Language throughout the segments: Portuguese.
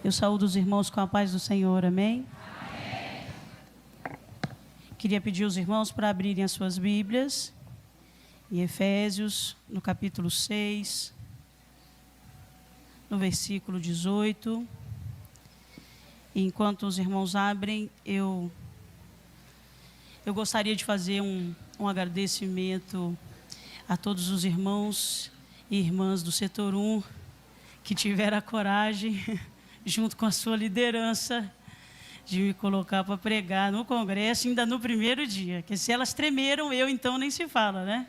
Eu saúdo os irmãos com a paz do Senhor, amém? Amém. Queria pedir aos irmãos para abrirem as suas Bíblias, em Efésios, no capítulo 6, no versículo 18. E enquanto os irmãos abrem, eu gostaria de fazer um agradecimento a todos os irmãos e irmãs do setor 1 que tiveram a coragem, junto com a sua liderança, de me colocar para pregar no congresso ainda no primeiro dia. Que se elas tremeram, eu então nem se fala, né?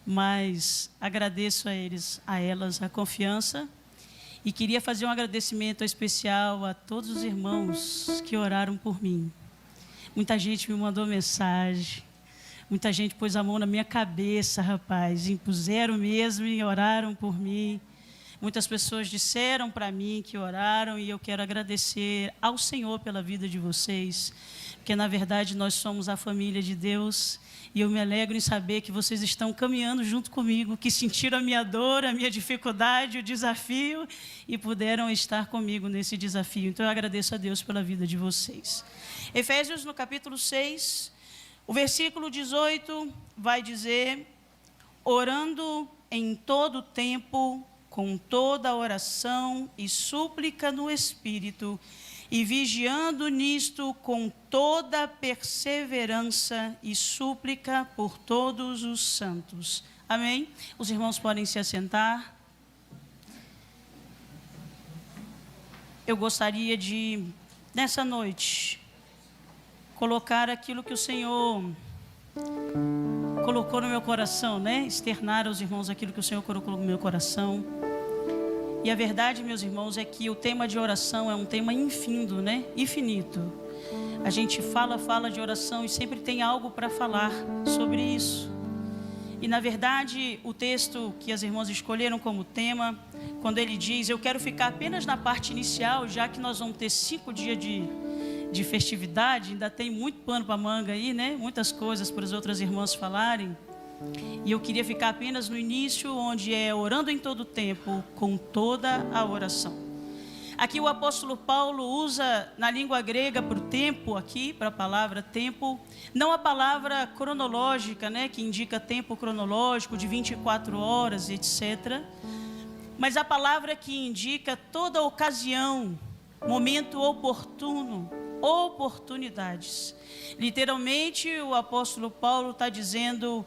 Mas agradeço a elas a confiança e queria fazer um agradecimento especial a todos os irmãos que oraram por mim. Muita gente me mandou mensagem, muita gente pôs a mão na minha cabeça, rapaz, impuseram mesmo e oraram por mim. Muitas pessoas disseram para mim que oraram e eu quero agradecer ao Senhor pela vida de vocês, porque na verdade nós somos a família de Deus e eu me alegro em saber que vocês estão caminhando junto comigo, que sentiram a minha dor, a minha dificuldade, o desafio e puderam estar comigo nesse desafio. Então eu agradeço a Deus pela vida de vocês. Efésios no capítulo 6, o versículo 18 vai dizer: orando em todo tempo, com toda oração e súplica no Espírito, e vigiando nisto com toda perseverança e súplica por todos os santos. Amém? Os irmãos podem se assentar. Eu gostaria de, nessa noite, colocar aquilo que o Senhor colocou no meu coração, né? Externar aos irmãos aquilo que o Senhor colocou no meu coração. E a verdade, meus irmãos, é que o tema de oração é um tema infindo, né? Infinito. A gente fala de oração e sempre tem algo para falar sobre isso. E na verdade, o texto que as irmãs escolheram como tema, quando ele diz: eu quero ficar apenas na parte inicial, já que nós vamos ter 5 dias de festividade, ainda tem muito pano para manga aí, né? Muitas coisas para as outras irmãs falarem. E eu queria ficar apenas no início, onde é orando em todo tempo, com toda a oração. Aqui o apóstolo Paulo usa na língua grega para o tempo, aqui para a palavra tempo, não a palavra cronológica, né? Que indica tempo cronológico de 24 horas, etc. Mas a palavra que indica toda ocasião, momento oportuno, oportunidades. Literalmente o apóstolo Paulo está dizendo: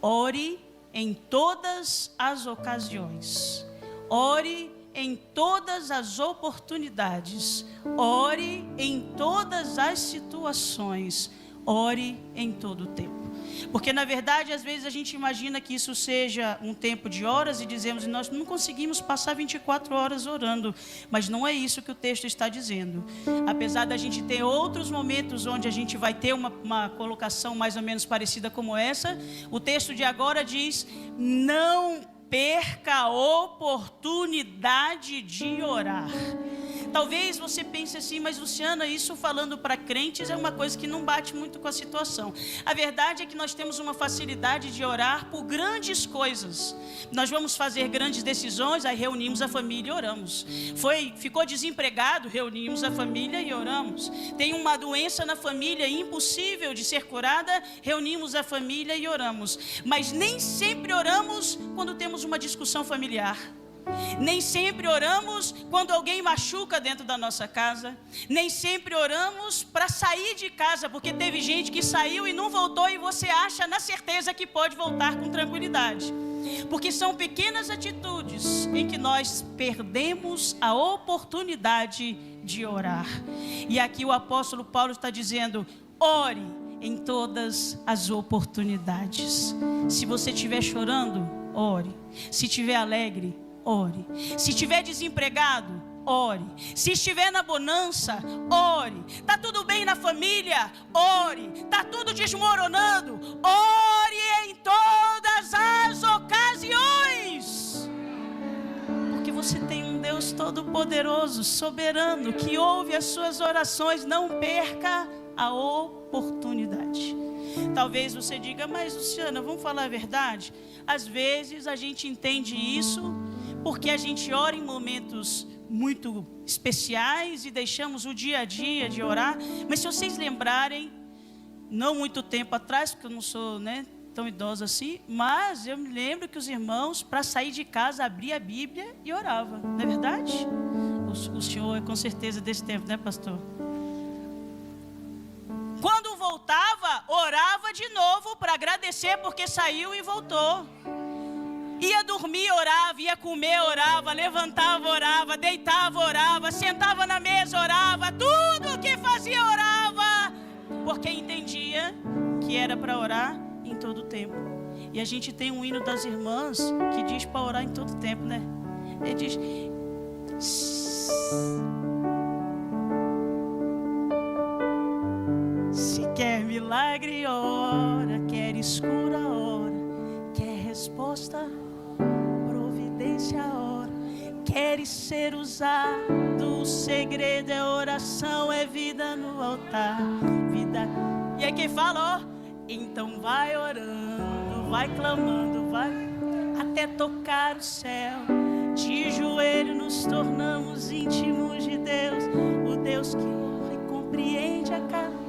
ore em todas as ocasiões, ore em todas as oportunidades, ore em todas as situações, ore em todo o tempo. Porque na verdade, às vezes a gente imagina que isso seja um tempo de horas e dizemos: nós não conseguimos passar 24 horas orando. Mas não é isso que o texto está dizendo. Apesar da gente ter outros momentos onde a gente vai ter uma colocação mais ou menos parecida como essa, o texto de agora diz: não perca a oportunidade de orar. Talvez você pense assim: mas Luciana, isso falando para crentes é uma coisa que não bate muito com a situação. A verdade é que nós temos uma facilidade de orar por grandes coisas. Nós vamos fazer grandes decisões, aí reunimos a família e oramos. Ficou desempregado, reunimos a família e oramos. Tem uma doença na família impossível de ser curada, reunimos a família e oramos. Mas nem sempre oramos quando temos uma discussão familiar. Nem sempre oramos quando alguém machuca dentro da nossa casa. Nem sempre oramos para sair de casa, porque teve gente que saiu e não voltou e você acha na certeza que pode voltar com tranquilidade. Porque são pequenas atitudes em que nós perdemos a oportunidade de orar. E aqui o apóstolo Paulo está dizendo: ore em todas as oportunidades. Se você estiver chorando, ore. Se estiver alegre, ore. Se estiver desempregado, ore. Se estiver na bonança, ore. Está tudo bem na família, ore. Está tudo desmoronando, ore em todas as ocasiões. Porque você tem um Deus todo-poderoso, soberano, que ouve as suas orações. Não perca a oportunidade. Talvez você diga: mas Luciana, vamos falar a verdade? Às vezes a gente entende isso porque a gente ora em momentos muito especiais e deixamos o dia a dia de orar. Mas se vocês lembrarem, não muito tempo atrás, porque eu não sou, tão idosa assim, mas eu me lembro que os irmãos, para sair de casa, abriam a Bíblia e oravam, não é verdade? O senhor é com certeza desse tempo, né, pastor? Quando voltava, orava de novo para agradecer porque saiu e voltou. Ia dormir, orava, ia comer, orava, levantava, orava, deitava, orava, sentava na mesa, orava, tudo o que fazia, orava, porque entendia que era para orar em todo o tempo. E a gente tem um hino das irmãs que diz para orar em todo o tempo, né? Ele diz: se quer milagre, ora, quer escura, ora, quer resposta, providência, ora, queres ser usado, o segredo é oração, é vida no altar, vida. E aí quem fala, ó, então vai orando, vai clamando, vai até tocar o céu. De joelho nos tornamos íntimos de Deus, o Deus que compreende a cada.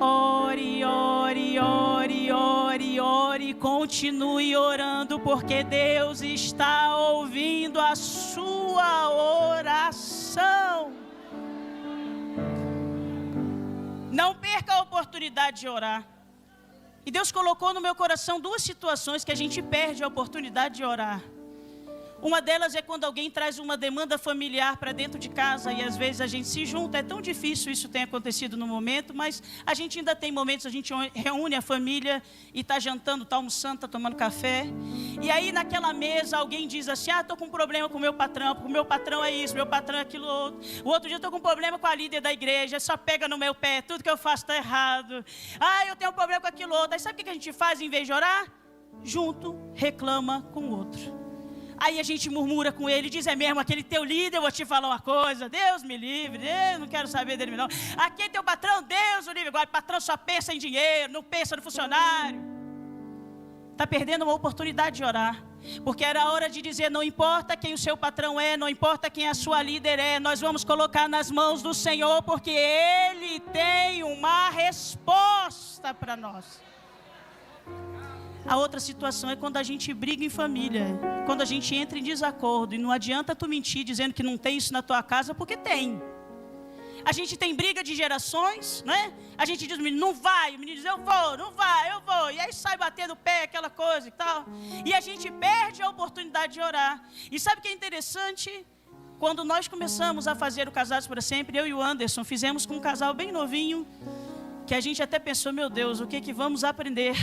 Ore, ore, ore, ore, ore, continue orando, porque Deus está ouvindo a sua oração. Não perca a oportunidade de orar. E Deus colocou no meu coração duas situações que a gente perde a oportunidade de orar. Uma delas é quando alguém traz uma demanda familiar para dentro de casa e às vezes a gente se junta. É tão difícil isso ter acontecido no momento, mas a gente ainda tem momentos, a gente reúne a família e está jantando, está almoçando, está tomando café. E aí naquela mesa alguém diz assim: estou com um problema com o meu patrão, porque o meu patrão é isso, meu patrão é aquilo outro. O outro dia estou com um problema com a líder da igreja, só pega no meu pé, tudo que eu faço está errado. Eu tenho um problema com aquilo outro. Aí sabe o que a gente faz em vez de orar? Junto, reclama com o outro. Aí a gente murmura com ele, diz: é mesmo, aquele teu líder, eu vou te falar uma coisa, Deus me livre, eu não quero saber dele não. Aquele teu patrão, Deus o livre, agora o patrão só pensa em dinheiro, não pensa no funcionário. Está perdendo uma oportunidade de orar, porque era a hora de dizer: não importa quem o seu patrão é, não importa quem a sua líder é, nós vamos colocar nas mãos do Senhor, porque Ele tem uma resposta para nós. A outra situação é quando a gente briga em família, quando a gente entra em desacordo, e não adianta tu mentir dizendo que não tem isso na tua casa, porque tem. A gente tem briga de gerações, né? A gente diz: o menino não vai, o menino diz: eu vou, não vai, eu vou, e aí sai batendo o pé, aquela coisa e tal, e a gente perde a oportunidade de orar. E sabe o que é interessante? Quando nós começamos a fazer o Casados para Sempre, eu e o Anderson fizemos com um casal bem novinho, que a gente até pensou: meu Deus, o que vamos aprender?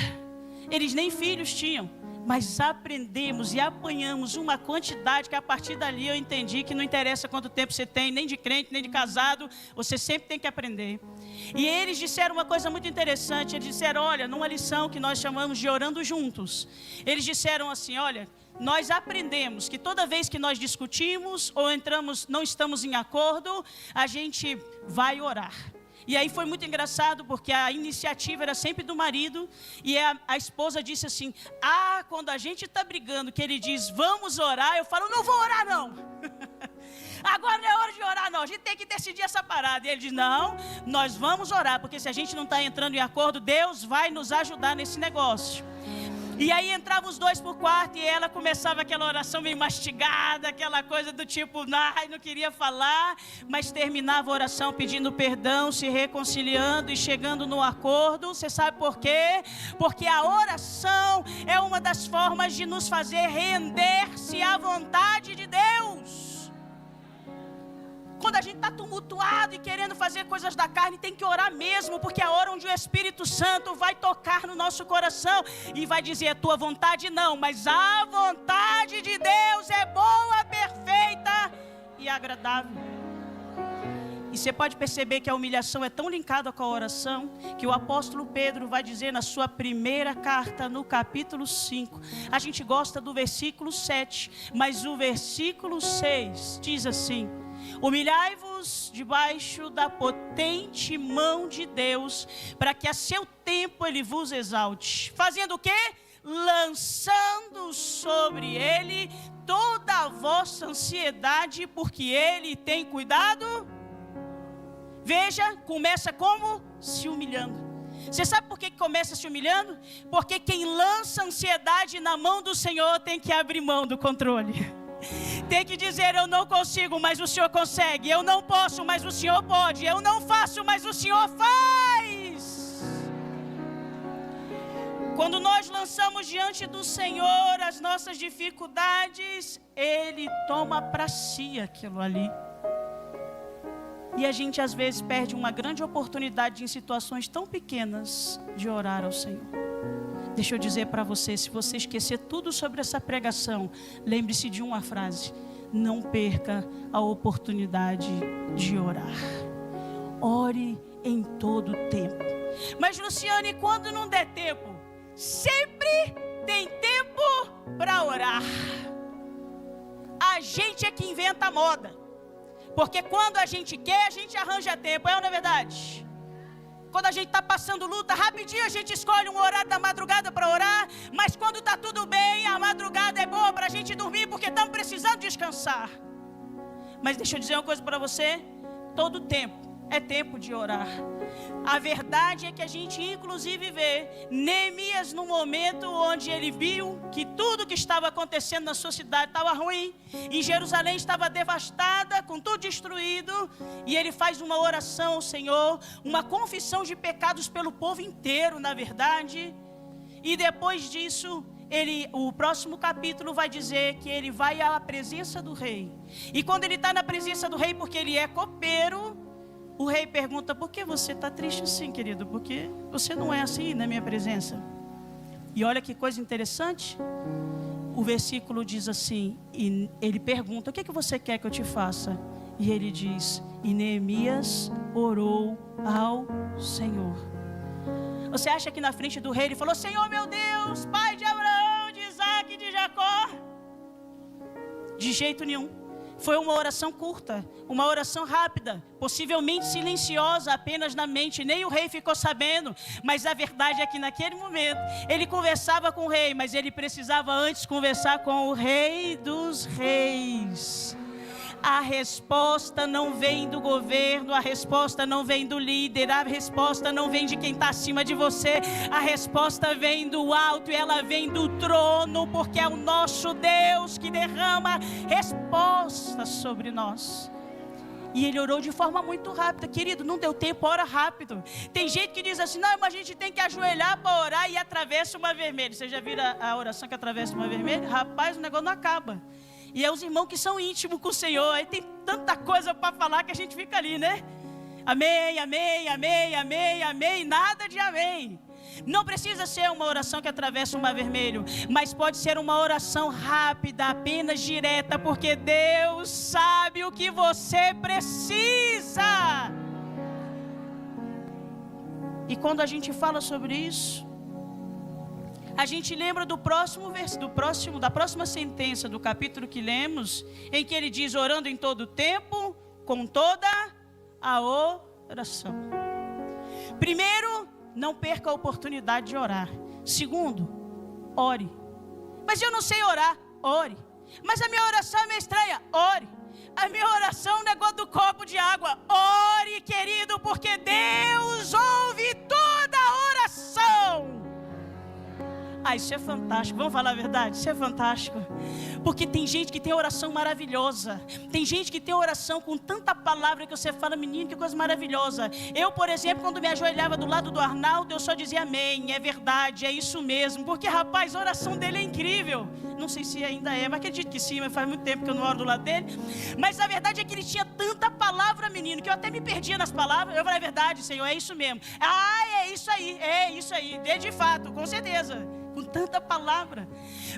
Eles nem filhos tinham, mas aprendemos e apanhamos uma quantidade que a partir dali eu entendi que não interessa quanto tempo você tem, nem de crente, nem de casado, você sempre tem que aprender. E eles disseram uma coisa muito interessante, eles disseram: olha, numa lição que nós chamamos de Orando Juntos, eles disseram assim: olha, nós aprendemos que toda vez que nós discutimos ou não estamos em acordo, a gente vai orar. E aí foi muito engraçado, porque a iniciativa era sempre do marido, e a esposa disse assim: quando a gente está brigando, que ele diz vamos orar, eu falo: não vou orar não. Agora não é hora de orar não, a gente tem que decidir essa parada. E ele diz: não, nós vamos orar, porque se a gente não está entrando em acordo, Deus vai nos ajudar nesse negócio. E aí entravam os dois por quarto e ela começava aquela oração meio mastigada, aquela coisa do tipo, não queria falar, mas terminava a oração pedindo perdão, se reconciliando e chegando no acordo. Você sabe por quê? Porque a oração é uma das formas de nos fazer render-se à vontade de Deus. Quando a gente está tumultuado e querendo fazer coisas da carne, tem que orar mesmo, porque é a hora onde o Espírito Santo vai tocar no nosso coração e vai dizer: a tua vontade não, mas a vontade de Deus é boa, perfeita e agradável. E você pode perceber que a humilhação é tão linkada com a oração, que o apóstolo Pedro vai dizer na sua primeira carta, no capítulo 5, a gente gosta do versículo 7, mas o versículo 6 diz assim: humilhai-vos debaixo da potente mão de Deus, para que a seu tempo Ele vos exalte. Fazendo o quê? Lançando sobre Ele todo a vossa ansiedade, porque Ele tem cuidado. Veja, começa como? Se humilhando. Você sabe por que começa se humilhando? Porque quem lança ansiedade na mão do Senhor tem que abrir mão do controle. Tem que dizer: eu não consigo, mas o Senhor consegue. Eu não posso, mas o Senhor pode. Eu não faço, mas o Senhor faz. Quando nós lançamos diante do Senhor as nossas dificuldades, Ele toma para si aquilo ali. E a gente às vezes perde uma grande oportunidade em situações tão pequenas de orar ao Senhor. Deixa eu dizer para você, se você esquecer tudo sobre essa pregação, lembre-se de uma frase: não perca a oportunidade de orar. Ore em todo tempo. Mas Luciane, quando não der tempo? Sempre tem tempo para orar. A gente é que inventa a moda. Porque quando a gente quer, a gente arranja tempo, é ou não é verdade? Quando a gente está passando luta, rapidinho a gente escolhe um horário da madrugada para orar. Mas quando está tudo bem, a madrugada é boa para a gente dormir, porque estamos precisando descansar. Mas deixa eu dizer uma coisa para você: todo tempo é tempo de orar. A verdade é que a gente inclusive vê Neemias no momento onde ele viu que tudo que estava acontecendo na sua cidade estava ruim, e Jerusalém estava devastada, com tudo destruído, e ele faz uma oração ao Senhor, uma confissão de pecados pelo povo inteiro, na verdade. E depois disso, o próximo capítulo vai dizer que ele vai à presença do rei. E quando ele está na presença do rei, porque ele é copeiro, o rei pergunta: por que você está triste assim, querido? Porque você não é assim na minha presença. E olha que coisa interessante. O versículo diz assim, e ele pergunta: o que você quer que eu te faça? E ele diz: e Neemias orou ao Senhor. Você acha que na frente do rei ele falou: Senhor meu Deus, pai de Abraão, de Isaac e de Jacó? De jeito nenhum. Foi uma oração curta, uma oração rápida, possivelmente silenciosa apenas na mente, nem o rei ficou sabendo. Mas a verdade é que naquele momento, ele conversava com o rei, mas ele precisava antes conversar com o Rei dos Reis. A resposta não vem do governo, a resposta não vem do líder, a resposta não vem de quem está acima de você, a resposta vem do alto e ela vem do trono, porque é o nosso Deus que derrama respostas sobre nós. E ele orou de forma muito rápida. Querido, não deu tempo, ora rápido. Tem gente que diz assim: não, mas a gente tem que ajoelhar para orar e atravessa uma vermelha. Você já viu a oração que atravessa uma vermelha? Rapaz, o negócio não acaba. E é os irmãos que são íntimos com o Senhor. Aí tem tanta coisa para falar que a gente fica ali, né? Amém, amém, amém, amém, amém. Nada de amém. Não precisa ser uma oração que atravessa um mar vermelho, mas pode ser uma oração rápida, apenas direta, porque Deus sabe o que você precisa. E quando a gente fala sobre isso, a gente lembra da próxima sentença do capítulo que lemos, em que ele diz: orando em todo tempo, com toda a oração. Primeiro, não perca a oportunidade de orar. Segundo, ore. Mas eu não sei orar. Ore. Mas a minha oração é meio estranha. Ore. A minha oração é um negócio do copo de água. Ore, querido, porque Deus ouve toda a oração. Isso é fantástico, vamos falar a verdade, isso é fantástico. Porque tem gente que tem oração maravilhosa. Tem gente que tem oração com tanta palavra que você fala: menino, que coisa maravilhosa. Eu, por exemplo, quando me ajoelhava do lado do Arnaldo, eu só dizia amém, é verdade, é isso mesmo. Porque, rapaz, a oração dele é incrível. Não sei se ainda é, mas acredito que sim, mas faz muito tempo que eu não oro do lado dele. Mas a verdade é que ele tinha tanta palavra, menino, que eu até me perdia nas palavras. Eu falei: é verdade, Senhor, é isso mesmo. É isso aí, de fato, com certeza. Com tanta palavra.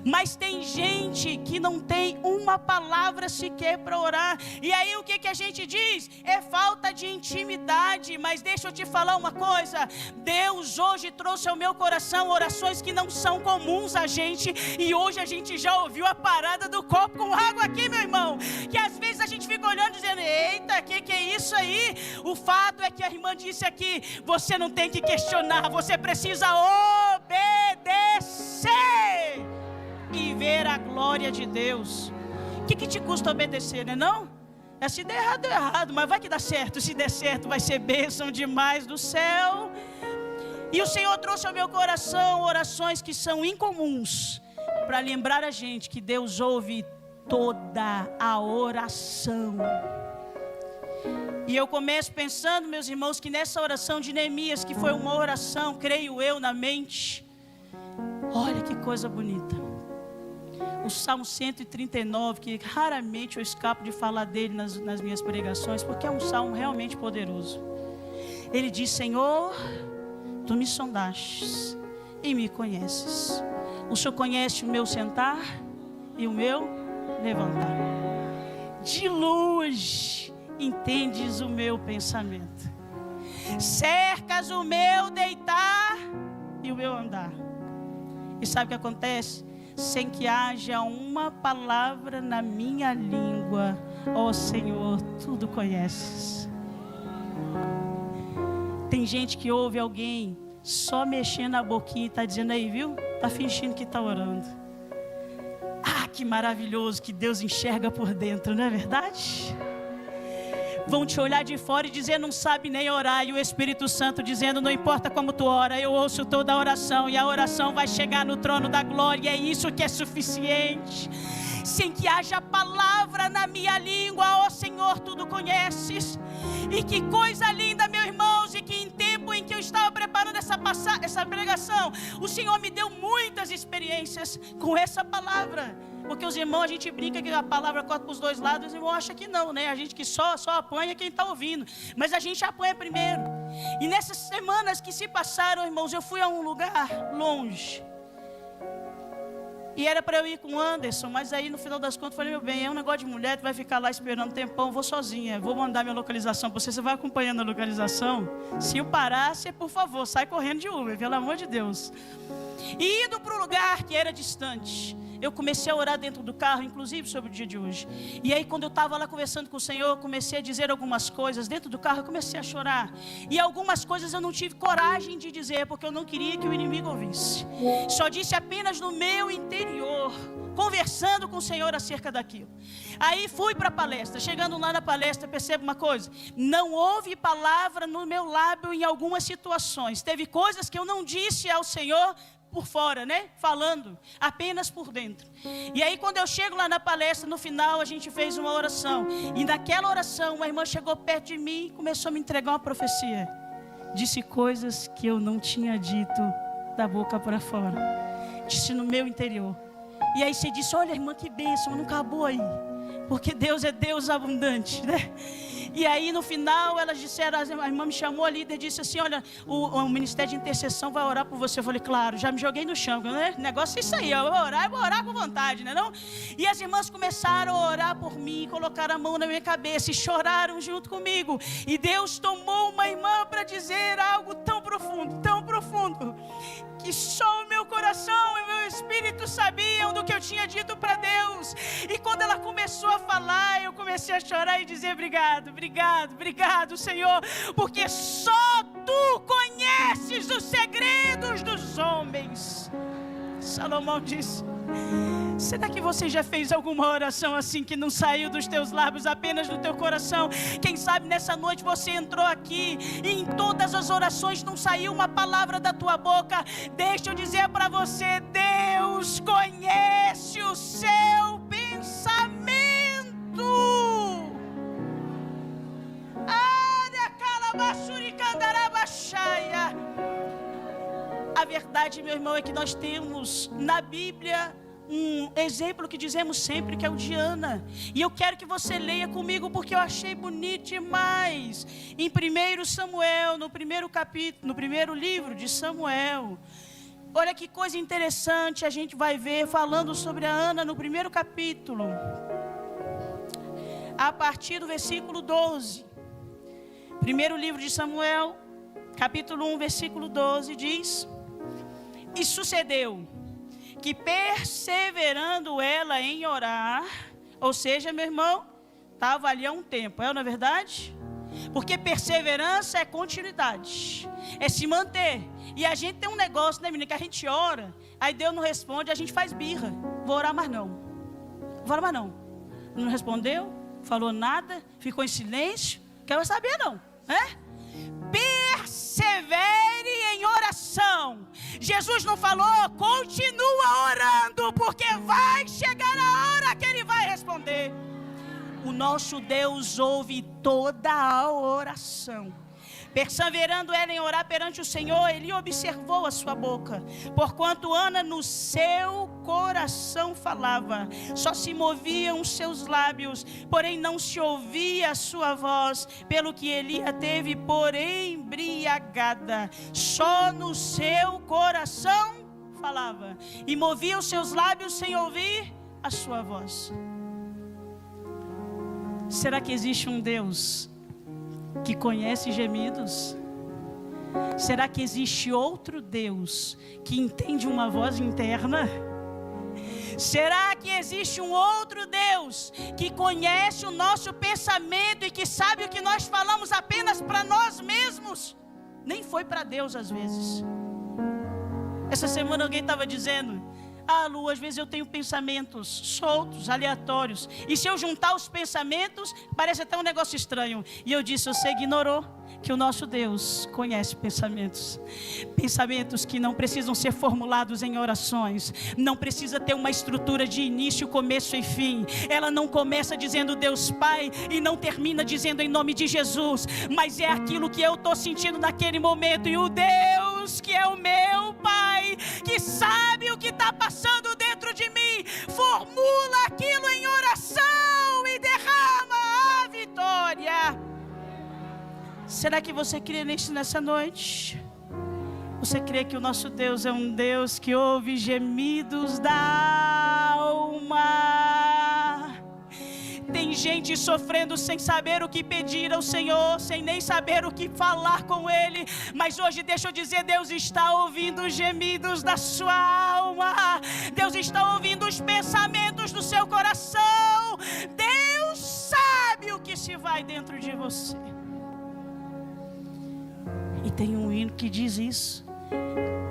Mas tem gente que não tem uma palavra sequer para orar. E aí o que a gente diz? É falta de intimidade. Mas deixa eu te falar uma coisa: Deus hoje trouxe ao meu coração orações que não são comuns a gente. E hoje a gente já ouviu a parada do copo com água aqui, meu irmão. Que às vezes a gente fica olhando dizendo: eita, que é isso aí? O fato é que a irmã disse aqui: você não tem que questionar, você precisa obedecer e ver a glória de Deus. que te custa obedecer, né não? Se der errado, deu errado, mas vai que dá certo. Se der certo, vai ser bênção demais do céu. E o Senhor trouxe ao meu coração orações que são incomuns, para lembrar a gente que Deus ouve toda a oração. E eu começo pensando, meus irmãos, que nessa oração de Neemias, que foi uma oração, creio eu, na mente, olha que coisa bonita. O Salmo 139, que raramente eu escapo de falar dele nas minhas pregações, porque é um salmo realmente poderoso. Ele diz: Senhor, Tu me sondastes e me conheces. O Senhor conhece o meu sentar e o meu levantar. De longe entendes o meu pensamento. Cercas o meu deitar e o meu andar. E sabe o que acontece? Sem que haja uma palavra na minha língua, ó Senhor, tudo conheces. Tem gente que ouve alguém só mexendo a boquinha e está dizendo: aí, viu? Está fingindo que está orando. Ah, que maravilhoso que Deus enxerga por dentro, não é verdade? Vão te olhar de fora e dizer: não sabe nem orar. E o Espírito Santo dizendo: não importa como tu ora, eu ouço toda a oração. E a oração vai chegar no trono da glória. É isso que é suficiente. Sem que haja palavra na minha língua, ó Senhor, tudo conheces. E que coisa linda, meus irmãos. E que em tempo em que eu estava preparando essa pregação, o Senhor me deu muitas experiências com essa palavra. Porque os irmãos, a gente brinca que a palavra corta para os dois lados. Os irmãos acham que não, né? A gente que só apanha quem está ouvindo. Mas a gente apanha primeiro. E nessas semanas que se passaram, irmãos, eu fui a um lugar longe. E era para eu ir com o Anderson, mas aí no final das contas eu falei: meu bem, é um negócio de mulher, tu vai ficar lá esperando um tempão, vou sozinha, vou mandar minha localização para você, você vai acompanhando a localização. Se eu parar, você, por favor, sai correndo de Uber, pelo amor de Deus. E indo para um lugar que era distante, eu comecei a orar dentro do carro, inclusive sobre o dia de hoje. E aí quando eu estava lá conversando com o Senhor, eu comecei a dizer algumas coisas. Dentro do carro eu comecei a chorar. E algumas coisas eu não tive coragem de dizer, porque eu não queria que o inimigo ouvisse. Só disse apenas no meu interior, conversando com o Senhor acerca daquilo. Aí fui para a palestra. Chegando lá na palestra, percebo uma coisa: não houve palavra no meu lábio em algumas situações. Teve coisas que eu não disse ao Senhor por fora, né? Falando apenas por dentro. E aí quando eu chego lá na palestra, no final a gente fez uma oração. E naquela oração uma irmã chegou perto de mim e começou a me entregar uma profecia. Disse coisas que eu não tinha dito da boca para fora. Disse no meu interior. E aí você disse: olha, irmã, que bênção, não acabou aí. Porque Deus é Deus abundante, né? E aí no final elas disseram, a irmã me chamou, a líder disse assim: olha, o Ministério de Intercessão vai orar por você. Eu falei: claro, já me joguei no chão, né? Negócio é isso aí, eu vou orar com vontade, né não? E as irmãs começaram a orar por mim, colocaram a mão na minha cabeça e choraram junto comigo. E Deus tomou uma irmã para dizer algo tão profundo, que só o meu coração e o meu espírito sabiam do que eu tinha dito para Deus. E quando ela começou a falar, eu comecei a chorar e dizer: obrigado, Senhor, porque só Tu conheces os segredos dos homens. Salomão disse: será que você já fez alguma oração assim que não saiu dos teus lábios, apenas do teu coração? Quem sabe nessa noite você entrou aqui e em todas as orações não saiu uma palavra da tua boca. Deixa eu dizer para você: Deus conhece o seu pensamento. A verdade, meu irmão, é que nós temos na Bíblia um exemplo que dizemos sempre, que é o de Ana. E eu quero que você leia comigo, porque eu achei bonito demais. Em 1 Samuel, no primeiro capítulo, no primeiro livro de Samuel. Olha que coisa interessante a gente vai ver falando sobre a Ana no primeiro capítulo. A partir do versículo 12. Primeiro livro de Samuel, capítulo 1, versículo 12, diz: e sucedeu que, perseverando ela em orar, ou seja, meu irmão, estava ali há um tempo, não é verdade? Porque perseverança é continuidade, é se manter. E a gente tem um negócio, né, menina, que a gente ora, aí Deus não responde, a gente faz birra. Vou orar mais não. Não respondeu, falou nada, ficou em silêncio. Quero saber não, né? Persevere em oração. Jesus não falou, continua orando, porque vai chegar a hora que Ele vai responder. O nosso Deus ouve toda a oração. Perseverando ela em orar perante o Senhor, Ele observou a sua boca, porquanto Ana no seu coração falava, só se moviam os seus lábios, porém não se ouvia a sua voz, pelo que Elia teve por embriagada, só no seu coração falava, e movia os seus lábios sem ouvir a sua voz. Será que existe um Deus que conhece gemidos? Será que existe outro Deus que entende uma voz interna? Será que existe um outro Deus que conhece o nosso pensamento e que sabe o que nós falamos apenas para nós mesmos? Nem foi para Deus às vezes. Essa semana alguém estava dizendo: Lu, às vezes eu tenho pensamentos soltos, aleatórios, e se eu juntar os pensamentos, parece até um negócio estranho. E eu disse: você ignorou que o nosso Deus conhece pensamentos. Pensamentos que não precisam ser formulados em orações. Não precisa ter uma estrutura de início, começo e fim. Ela não começa dizendo Deus Pai e não termina dizendo em nome de Jesus. Mas é aquilo que eu estou sentindo naquele momento. E o Deus que é o meu Pai, que sabe o que está passando dentro de mim, formula aquilo em oração e derrama a vitória. Será que você crê nisso nessa noite? Você crê que o nosso Deus é um Deus que ouve gemidos da alma? Tem gente sofrendo sem saber o que pedir ao Senhor, sem nem saber o que falar com Ele. Mas hoje deixa eu dizer, Deus está ouvindo os gemidos da sua alma. Deus está ouvindo os pensamentos do seu coração. Deus sabe o que se vai dentro de você. E tem um hino que diz isso: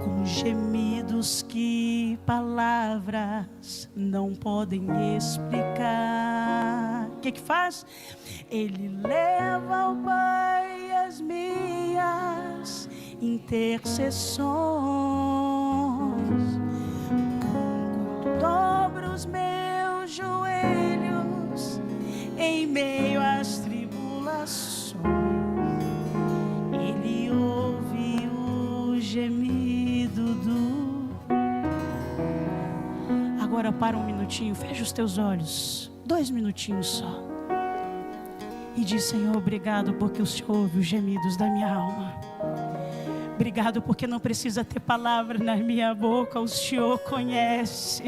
com gemidos que palavras não podem explicar. O que faz? Ele leva ao Pai as minhas intercessões. Quando dobro os meus joelhos em meio às tribulações, Ele ouve o gemido do... Agora para um minutinho, fecha os teus olhos, 2 minutinhos só, e diz: Senhor, obrigado porque o Senhor ouve os gemidos da minha alma. Obrigado porque não precisa ter palavra na minha boca, o Senhor conhece.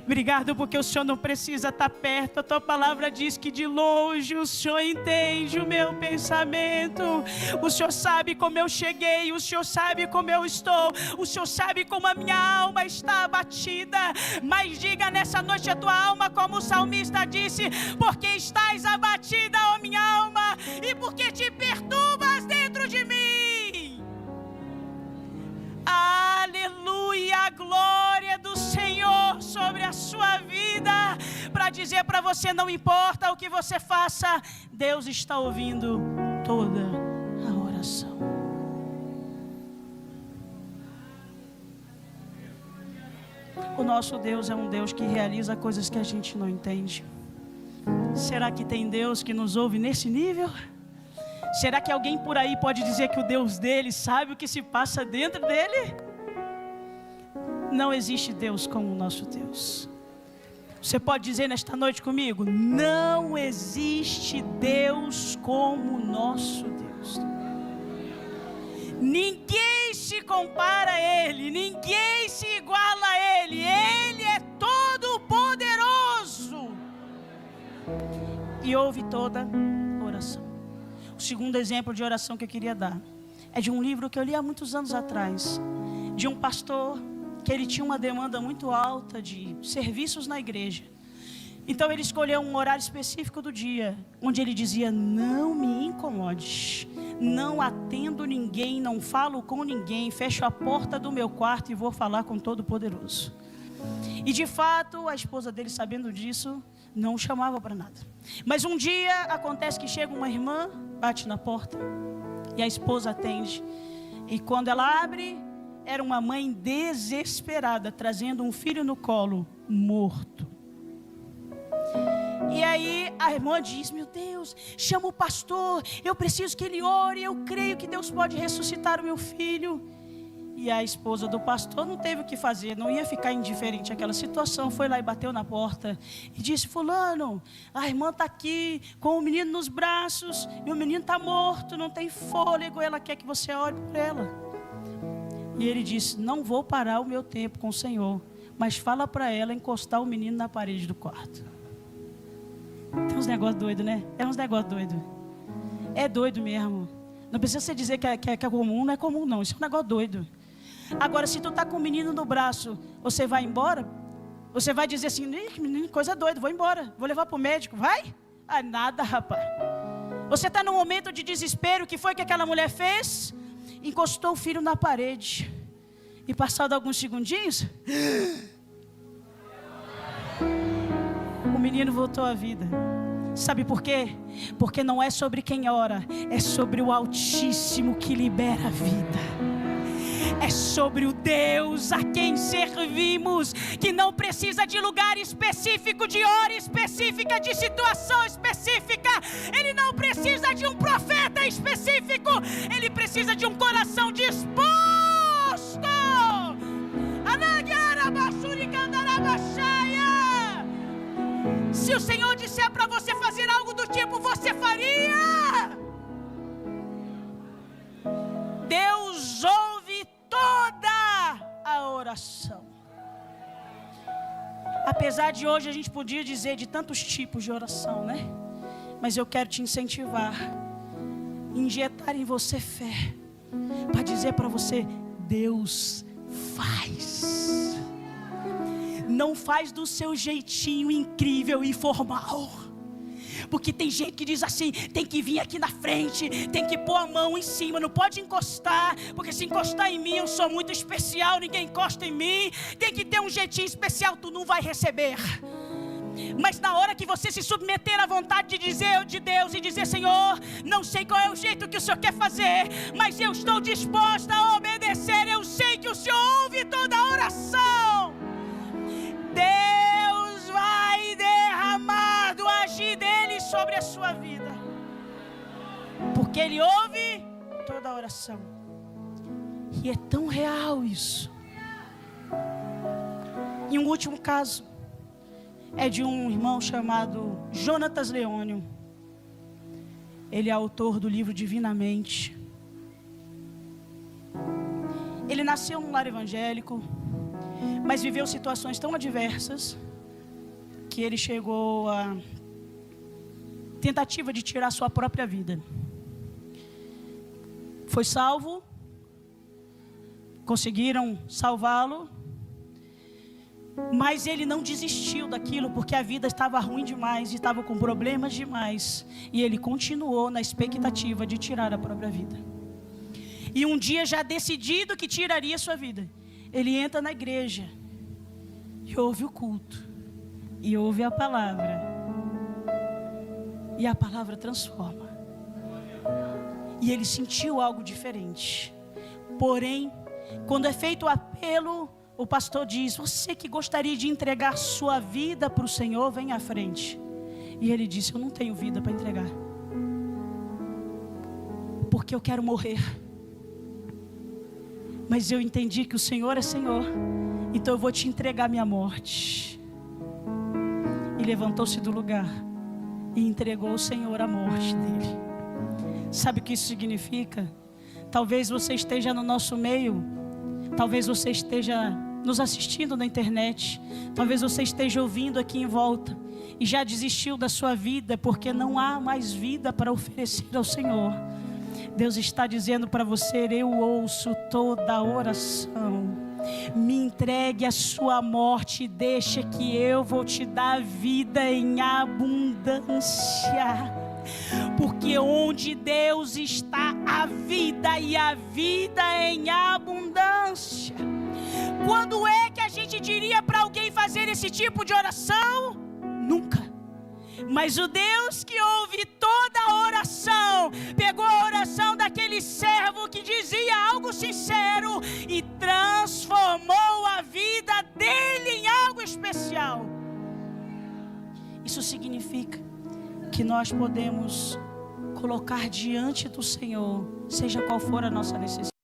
Obrigado porque o Senhor não precisa estar perto. A tua palavra diz que de longe o Senhor entende o meu pensamento. O Senhor sabe como eu cheguei, o Senhor sabe como eu estou, o Senhor sabe como a minha alma está abatida. Mas diga nessa noite a tua alma, como o salmista disse: porque estás abatida, ó minha alma, e porque te perturbas dentro de mim. Aleluia, a glória do Senhor sobre a sua vida, para dizer para você: não importa o que você faça, Deus está ouvindo toda a oração. O nosso Deus é um Deus que realiza coisas que a gente não entende. Será que tem Deus que nos ouve nesse nível? Será que alguém por aí pode dizer que o Deus dele sabe o que se passa dentro dele? Não existe Deus como o nosso Deus. Você pode dizer nesta noite comigo: não existe Deus como o nosso Deus. Ninguém se compara a Ele, ninguém se iguala a Ele. Ele é todo poderoso e ouve toda oração. O segundo exemplo de oração que eu queria dar é de um livro que eu li há muitos anos atrás, de um pastor que ele tinha uma demanda muito alta de serviços na igreja. Então ele escolheu um horário específico do dia, onde ele dizia: não me incomode, não atendo ninguém, não falo com ninguém, fecho a porta do meu quarto e vou falar com o Todo-Poderoso. E de fato, a esposa dele, sabendo disso, não o chamava para nada. Mas um dia acontece que chega uma irmã, bate na porta, e a esposa atende. E quando ela abre, era uma mãe desesperada, trazendo um filho no colo, morto. E aí a irmã diz: meu Deus, chama o pastor, eu preciso que ele ore, eu creio que Deus pode ressuscitar o meu filho. E a esposa do pastor não teve o que fazer, não ia ficar indiferente àquela situação, foi lá e bateu na porta e disse: fulano, a irmã está aqui com o menino nos braços, e o menino está morto, não tem fôlego, ela quer que você ore por ela. E ele disse: não vou parar o meu tempo com o Senhor, mas fala para ela encostar o menino na parede do quarto. Tem uns negócios doidos, né? É uns negócios doidos. É doido mesmo. Não precisa você dizer que é comum, não é comum não, isso é um negócio doido. Agora, se tu está com o menino no braço, você vai embora? Você vai dizer assim: menino, coisa doida, vou embora, vou levar para o médico, vai? Ah, nada, rapaz. Você está num momento de desespero, o que foi que aquela mulher fez? Encostou o filho na parede. E passado alguns segundinhos, o menino voltou à vida. Sabe por quê? Porque não é sobre quem ora, é sobre o Altíssimo que libera a vida. É sobre o Deus a quem servimos, que não precisa de lugar específico, de hora específica, de situação específica. Ele não precisa de um profeta específico, ele precisa de um coração disposto. Se o Senhor disser para você fazer algo do tipo, você faria. Deus ouve toda a oração. Apesar de hoje a gente podia dizer de tantos tipos de oração, né? Mas eu quero te incentivar, injetar em você fé, para dizer para você: Deus faz. Não faz do seu jeitinho incrível e formal. Porque tem gente que diz assim: tem que vir aqui na frente, tem que pôr a mão em cima, não pode encostar, porque se encostar em mim eu sou muito especial, ninguém encosta em mim. Tem que ter um jeitinho especial, tu não vai receber. Mas na hora que você se submeter à vontade de Deus e dizer: Senhor, não sei qual é o jeito que o Senhor quer fazer, mas eu estou disposta a obedecer, eu sei que o Senhor ouve toda a oração. Deus vai derramar do agir dele sobre a sua vida, porque ele ouve toda a oração. E é tão real isso. E um último caso é de um irmão chamado Jonatas Leônio. Ele é autor do livro Divinamente. Ele nasceu num lar evangélico, mas viveu situações tão adversas que ele chegou a tentativa de tirar sua própria vida. Foi salvo, conseguiram salvá-lo, mas ele não desistiu daquilo, porque a vida estava ruim demais, e estava com problemas demais, e ele continuou na expectativa de tirar a própria vida. E um dia, já decidido que tiraria sua vida, ele entra na igreja e ouve o culto, e ouve a palavra, e a palavra transforma, e ele sentiu algo diferente. Porém, quando é feito o apelo, o pastor diz: você que gostaria de entregar sua vida para o Senhor, vem à frente. E ele disse: eu não tenho vida para entregar, porque eu quero morrer. Mas eu entendi que o Senhor é Senhor, então eu vou te entregar minha morte. E levantou-se do lugar e entregou ao Senhor a morte dele. Sabe o que isso significa? Talvez você esteja no nosso meio, talvez você esteja nos assistindo na internet, talvez você esteja ouvindo aqui em volta e já desistiu da sua vida, porque não há mais vida para oferecer ao Senhor. Deus está dizendo para você: eu ouço toda a oração, me entregue a sua morte, deixa que eu vou te dar vida em abundância. Porque onde Deus está, a vida, e a vida em abundância. Quando é que a gente diria para alguém fazer esse tipo de oração? Nunca. Mas o Deus que ouve toda a oração, pegou a oração daquele servo que dizia algo sincero e transformou a vida dele em algo especial. Isso significa que nós podemos colocar diante do Senhor, seja qual for a nossa necessidade.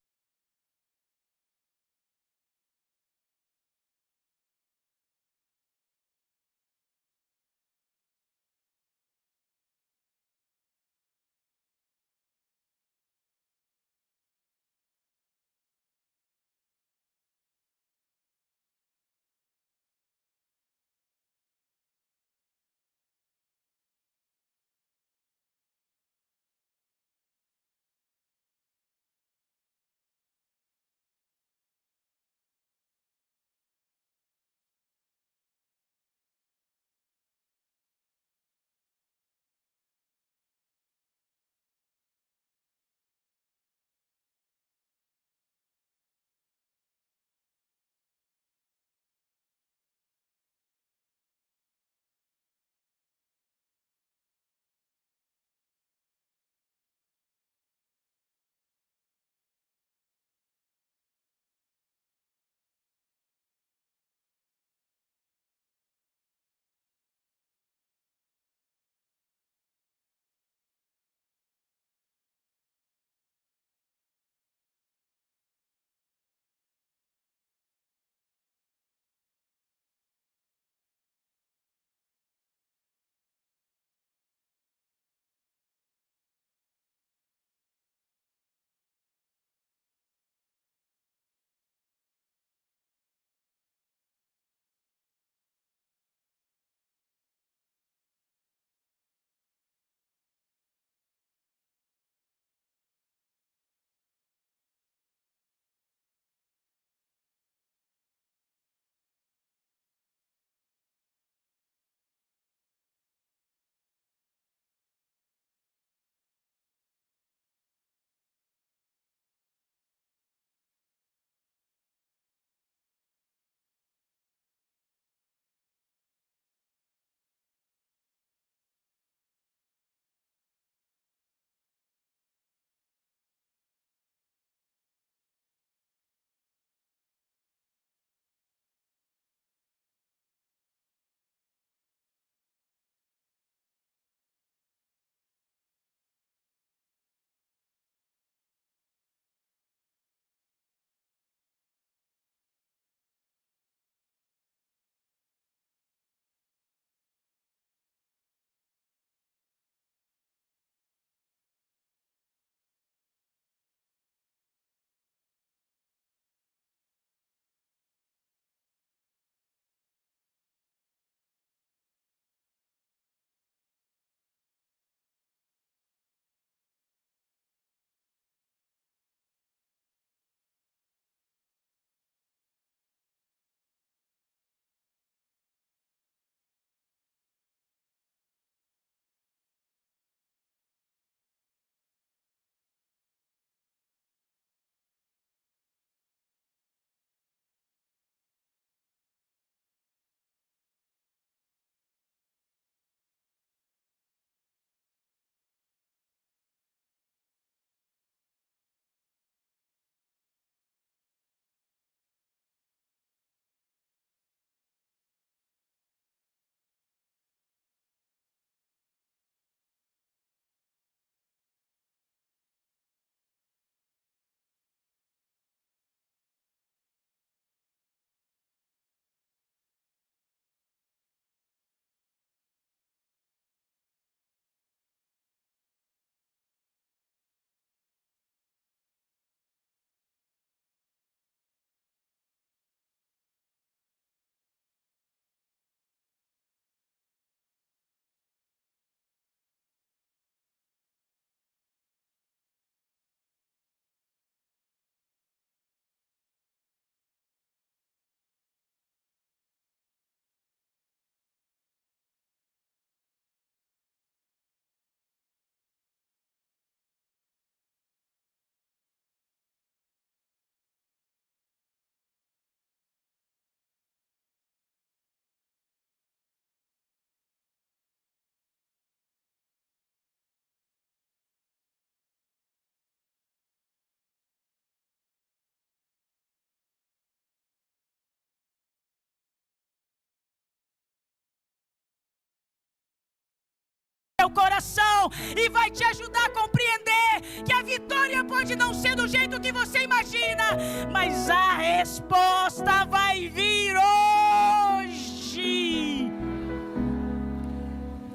coração e vai te ajudar a compreender que a vitória pode não ser do jeito que você imagina, mas a resposta vai vir hoje.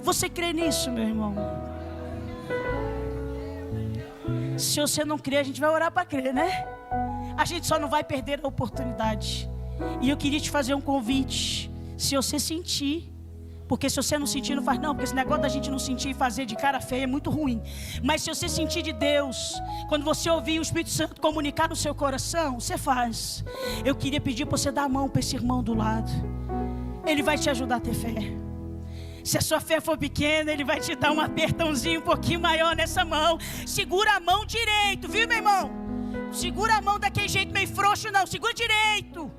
Você crê nisso, meu irmão? Se você não crê, a gente vai orar para crer, né? A gente só não vai perder a oportunidade. E eu queria te fazer um convite. Se você sentir, porque se você não sentir, não faz não, porque esse negócio da gente não sentir e fazer de cara feia é muito ruim. Mas se você sentir de Deus, quando você ouvir o Espírito Santo comunicar no seu coração, você faz. Eu queria pedir para você dar a mão para esse irmão do lado. Ele vai te ajudar a ter fé. Se a sua fé for pequena, ele vai te dar um apertãozinho um pouquinho maior nessa mão. Segura a mão direito, viu, meu irmão? Segura a mão daquele jeito meio frouxo não, segura direito.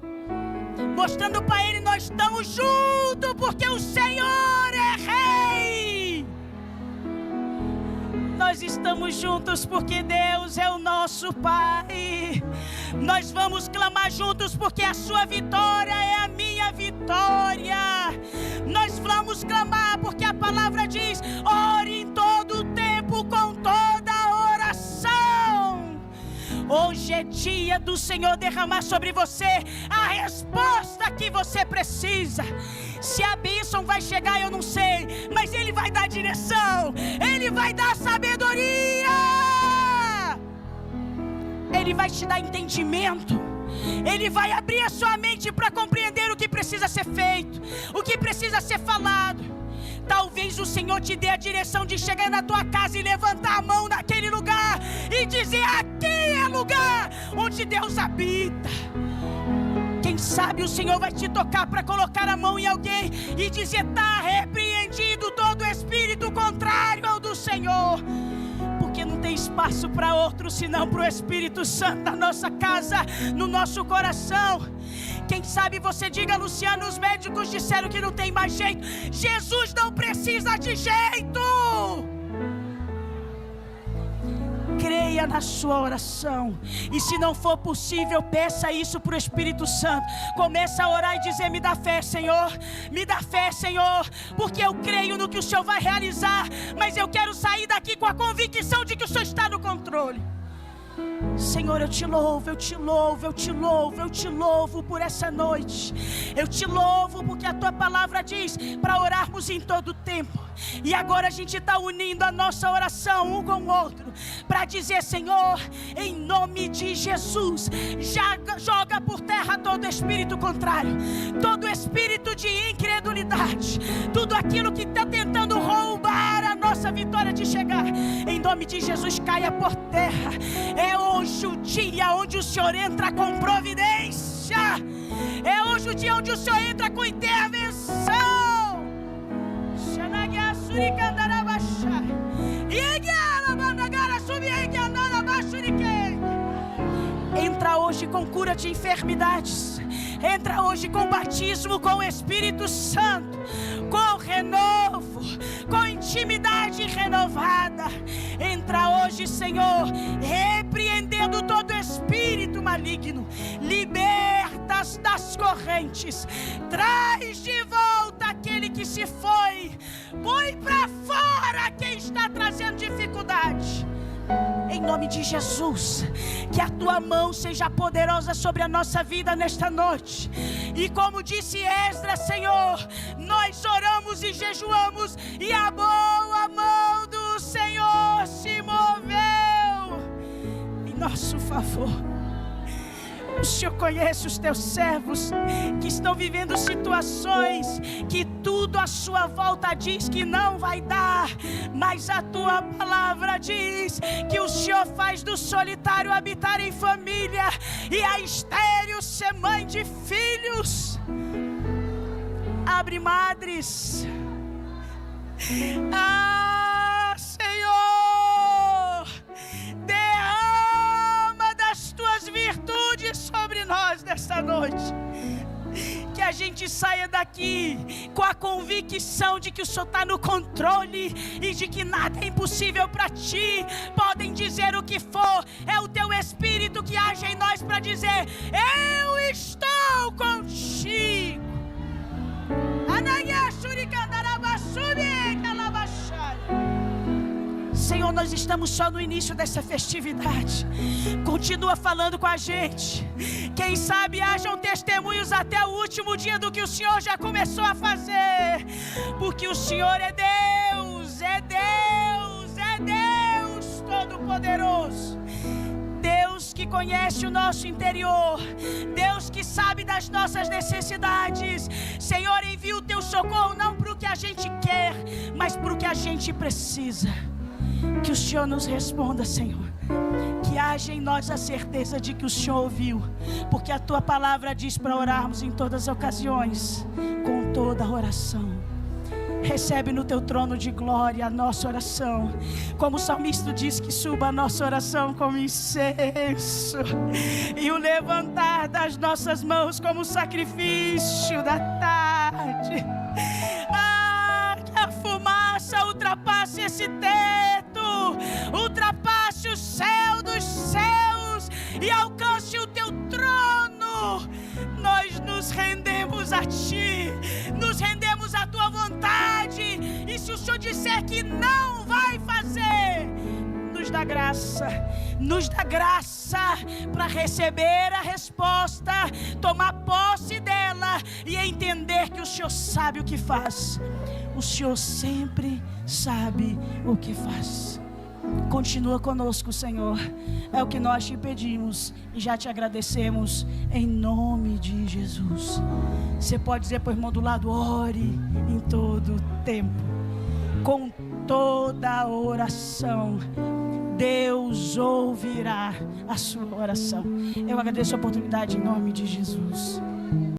Mostrando para ele, nós estamos juntos, porque o Senhor é Rei. Nós estamos juntos porque Deus é o nosso Pai. Nós vamos clamar juntos porque a sua vitória é a minha vitória. Nós vamos clamar porque a palavra diz: ore em todo o tempo com toda oração. Hoje é dia do Senhor derramar sobre você a resposta que você precisa. Se a bênção vai chegar, eu não sei, mas Ele vai dar direção, Ele vai dar sabedoria, Ele vai te dar entendimento, Ele vai abrir a sua mente para compreender o que precisa ser feito, o que precisa ser falado. Talvez o Senhor te dê a direção de chegar na tua casa e levantar a mão naquele lugar e dizer: aqui é lugar onde Deus habita. Quem sabe o Senhor vai te tocar para colocar a mão em alguém e dizer: está repreendido todo espírito contrário ao do Senhor. Porque não tem espaço para outro senão para o Espírito Santo na nossa casa, no nosso coração. Quem sabe você diga: Luciano, os médicos disseram que não tem mais jeito. Jesus não precisa de jeito. Creia na sua oração. E se não for possível, peça isso para o Espírito Santo. Comece a orar e dizer: me dá fé, Senhor. Me dá fé, Senhor. Porque eu creio no que o Senhor vai realizar. Mas eu quero sair daqui com a convicção de que o Senhor está no controle. Senhor, eu te louvo, eu te louvo, eu te louvo, eu te louvo por essa noite. Eu te louvo porque a tua palavra diz para orarmos em todo o tempo. E agora a gente está unindo a nossa oração um com o outro para dizer: Senhor, em nome de Jesus, joga por terra todo espírito contrário, todo espírito de incredulidade, tudo aquilo que está tentando roubar a nossa vitória de chegar. Em nome de Jesus, caia por terra. É hoje o dia onde o Senhor entra com providência. É hoje o dia onde o Senhor entra com intervenção. Entra hoje com cura de enfermidades. Entra hoje com batismo com o Espírito Santo, com renovo, com intimidade renovada. Entra hoje, Senhor, repreendendo todo espírito maligno. Libertas das correntes. Traz de volta aquele que se foi. Põe para fora quem está trazendo dificuldade. Em nome de Jesus, que a tua mão seja poderosa sobre a nossa vida nesta noite. E como disse Esdras, Senhor, nós oramos e jejuamos e a boa mão do Senhor se moveu em nosso favor. O Senhor conhece os teus servos que estão vivendo situações que tudo à sua volta diz que não vai dar, mas a tua palavra diz que o Senhor faz do solitário habitar em família e a estéril ser mãe de filhos. Abre madres. Senhor, derrama das tuas virtudes sobre nós nesta noite. Que a gente saia daqui com a convicção de que o Senhor está no controle e de que nada é impossível para ti. Podem dizer o que for, é o teu Espírito que age em nós para dizer: eu estou contigo. Anayashuri kandarabasuri kalabashari. nós estamos só no início dessa festividade. Continua falando com a gente. Quem sabe hajam testemunhos até o último dia do que o Senhor já começou a fazer. Porque o Senhor é Deus, é Deus, é Deus Todo-Poderoso. Deus que conhece o nosso interior, Deus que sabe das nossas necessidades. Senhor, envia o teu socorro não para o que a gente quer, mas para o que a gente precisa. Que o Senhor nos responda, Senhor. Que haja em nós a certeza de que o Senhor ouviu, porque a tua palavra diz para orarmos em todas as ocasiões, com toda a oração. Recebe no teu trono de glória a nossa oração. Como o salmista diz, que suba a nossa oração como incenso, e o levantar das nossas mãos como sacrifício da tarde. Que a fumaça ultrapasse esse teto, ultrapasse o céu dos céus e alcance o teu trono. Nós nos rendemos a ti, nos rendemos à tua vontade. E se o Senhor disser que não vai fazer, nos dá graça para receber a resposta, tomar posse dela e entender que o Senhor sabe o que faz. O Senhor sempre sabe o que faz. Continua conosco, Senhor. É o que nós te pedimos e já te agradecemos em nome de Jesus. Você pode dizer para o irmão do lado: ore em todo tempo, com toda oração. Deus ouvirá a sua oração. Eu agradeço a oportunidade em nome de Jesus.